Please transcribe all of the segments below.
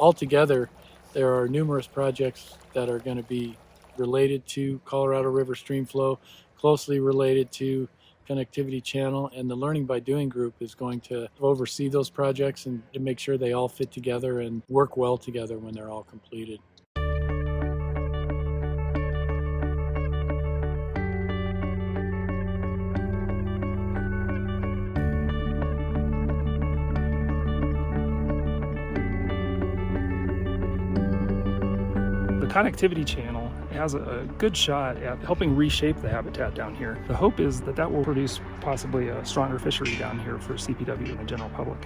altogether, there are numerous projects that are going to be related to Colorado River stream flow, closely related to Connectivity Channel, and the Learning by Doing group is going to oversee those projects and to make sure they all fit together and work well together when they're all completed. The Connectivity Channel has a good shot at helping reshape the habitat down here. The hope is that that will produce possibly a stronger fishery down here for CPW and the general public.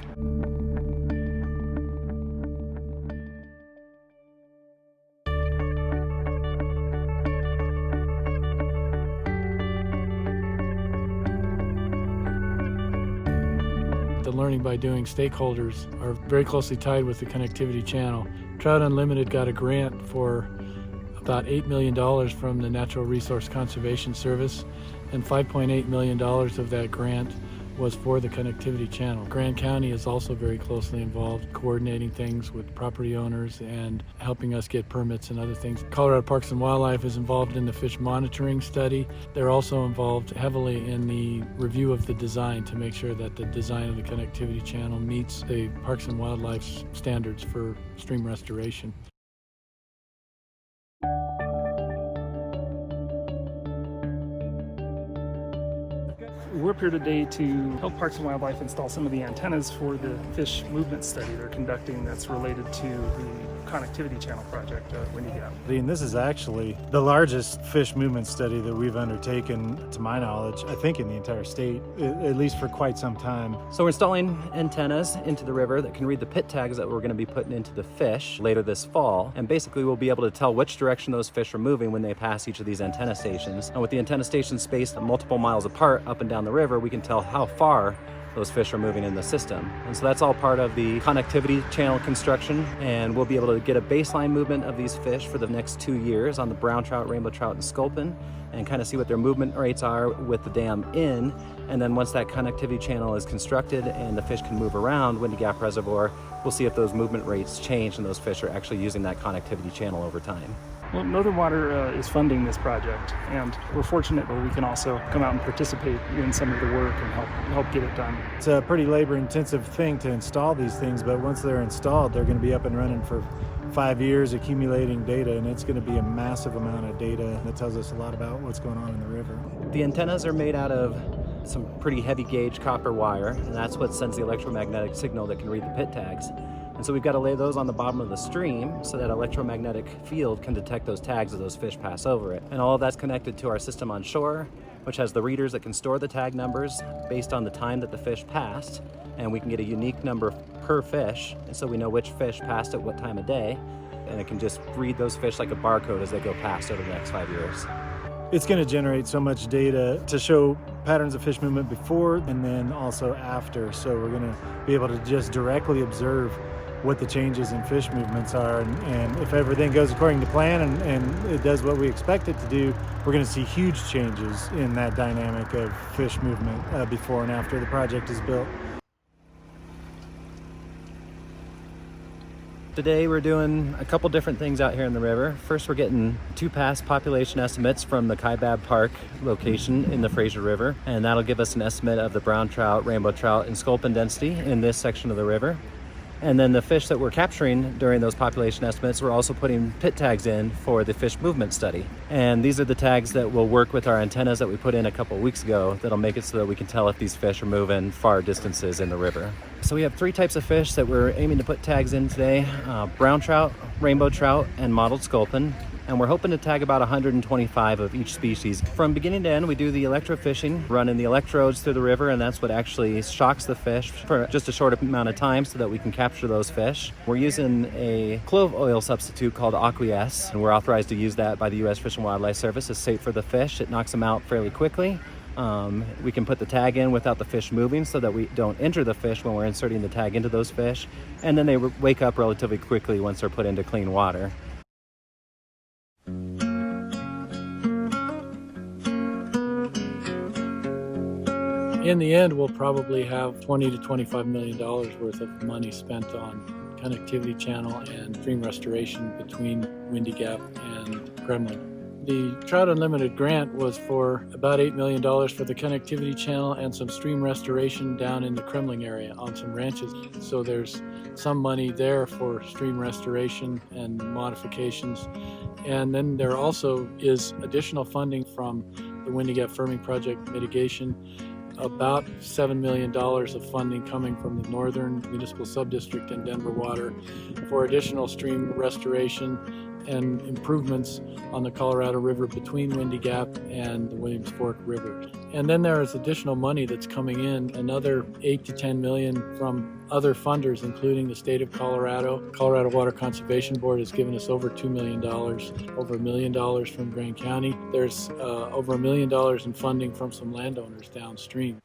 The Learning by Doing stakeholders are very closely tied with the Connectivity Channel. Trout Unlimited got a grant for about $8 million from the Natural Resource Conservation Service, and $5.8 million of that grant was for the Connectivity Channel. Grand County is also very closely involved, coordinating things with property owners and helping us get permits and other things. Colorado Parks and Wildlife is involved in the fish monitoring study. They're also involved heavily in the review of the design to make sure that the design of the Connectivity Channel meets the Parks and Wildlife standards for stream restoration. We're up here today to help Parks and Wildlife install some of the antennas for the fish movement study they're conducting that's related to the Connectivity Channel project at Windy Gap. And this is actually the largest fish movement study that we've undertaken, to my knowledge, I think in the entire state, at least for quite some time. So we're installing antennas into the river that can read the pit tags that we're going to be putting into the fish later this fall. And basically we'll be able to tell which direction those fish are moving when they pass each of these antenna stations. And with the antenna stations spaced multiple miles apart up and down the river, we can tell how far those fish are moving in the system. And so that's all part of the Connectivity Channel construction, and we'll be able to get a baseline movement of these fish for the next 2 years on the brown trout, rainbow trout, and sculpin, and kind of see what their movement rates are with the dam in. And then once that Connectivity Channel is constructed and the fish can move around Windy Gap Reservoir, we'll see if those movement rates change and those fish are actually using that Connectivity Channel over time. Well, Northern Water is funding this project, and we're fortunate that we can also come out and participate in some of the work and help get it done. It's a pretty labor-intensive thing to install these things, but once they're installed, they're going to be up and running for 5 years accumulating data, and it's going to be a massive amount of data that tells us a lot about what's going on in the river. The antennas are made out of some pretty heavy gauge copper wire, and that's what sends the electromagnetic signal that can read the pit tags. And so we've got to lay those on the bottom of the stream so that electromagnetic field can detect those tags as those fish pass over it. And all of that's connected to our system on shore, which has the readers that can store the tag numbers based on the time that the fish passed, and we can get a unique number per fish, and so we know which fish passed at what time of day, and it can just read those fish like a barcode as they go past over the next 5 years. It's going to generate so much data to show patterns of fish movement before and then also after, so we're going to be able to just directly observe what the changes in fish movements are, and if everything goes according to plan and it does what we expect it to do, we're going to see huge changes in that dynamic of fish movement before and after the project is built. Today we're doing a couple different things out here in the river. First, we're getting 2 past population estimates from the Kaibab Park location in the Fraser River, and that'll give us an estimate of the brown trout, rainbow trout, and sculpin density in this section of the river. And then the fish that we're capturing during those population estimates, we're also putting pit tags in for the fish movement study. And these are the tags that will work with our antennas that we put in a couple weeks ago that'll make it so that we can tell if these fish are moving far distances in the river. So we have 3 types of fish that we're aiming to put tags in today: brown trout, rainbow trout, and mottled sculpin. And we're hoping to tag about 125 of each species. From beginning to end, we do the electrofishing, running the electrodes through the river, and that's what actually shocks the fish for just a short amount of time so that we can capture those fish. We're using a clove oil substitute called Aqua-S, and we're authorized to use that by the U.S. Fish and Wildlife Service. It's safe for the fish. It knocks them out fairly quickly. We can put the tag in without the fish moving so that we don't injure the fish when we're inserting the tag into those fish. And then they wake up relatively quickly once they're put into clean water. In the end, we'll probably have $20 to $25 million worth of money spent on connectivity channel and stream restoration between Windy Gap and Kremling. The Trout Unlimited grant was for about $8 million for the connectivity channel and some stream restoration down in the Kremling area on some ranches. So there's some money there for stream restoration and modifications. And then there also is additional funding from the Windy Gap Firming Project mitigation, about $7 million of funding coming from the Northern Municipal Subdistrict and Denver Water for additional stream restoration and improvements on the Colorado River between Windy Gap and the Williams Fork River. And then there is additional money that's coming in, another 8 to 10 million from other funders, including the state of Colorado. Colorado Water Conservation Board has given us over $2 million, over $1 million from Grand County. There's over $1 million in funding from some landowners downstream.